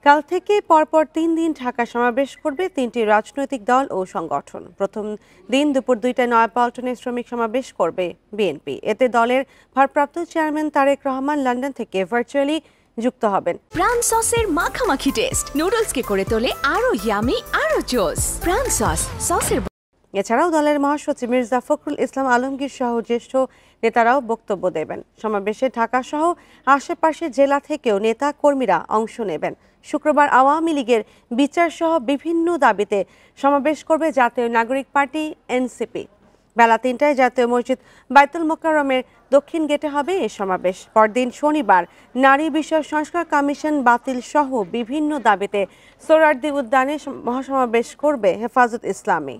কাল থেকে পরপর ৩ দিন ঢাকা সমাবেশ করবে ৩টি রাজনৈতিক দল ও সংগঠন। প্রথম দিন দুপুর ২টায় নয়াপল্টনে শ্রমিক সমাবেশ করবে বিএনপি। এতে দলের ভারপ্রাপ্ত চেয়ারম্যান তারেক রহমান লন্ডন থেকে ভার্চুয়ালি যুক্ত হবেন। প্রাণ সসের মাখামাখি টেস্ট নুডলসকে করে তোলে আরো ইয়ামি আরো জোস। প্রাণ সসের এছাড়াও দলের মহাসচিব মির্জা ফখরুল ইসলাম আলমগীর সহ জ্যেষ্ঠ নেতারাও বক্তব্য দেবেন। সমাবেশে ঢাকা সহ আশেপাশের জেলা থেকেও নেতা কর্মীরা অংশ নেবেন। শুক্রবার আওয়ামী লীগের বিচার সহ বিভিন্ন দাবিতে সমাবেশ করবে জাতীয় নাগরিক পার্টি এনসিপি। বেলা ৩টায় জাতীয় মসজিদ বাইতুল মোকাররমের দক্ষিণ গেটে হবে এ সমাবেশ। পরদিন শনিবার নারী বিষয়ক সংস্কার কমিশন বাতিল সহ বিভিন্ন দাবিতে সোহরাওয়ার্দী উদ্যানে মহাসমাবেশ করবে হেফাজত ইসলামী।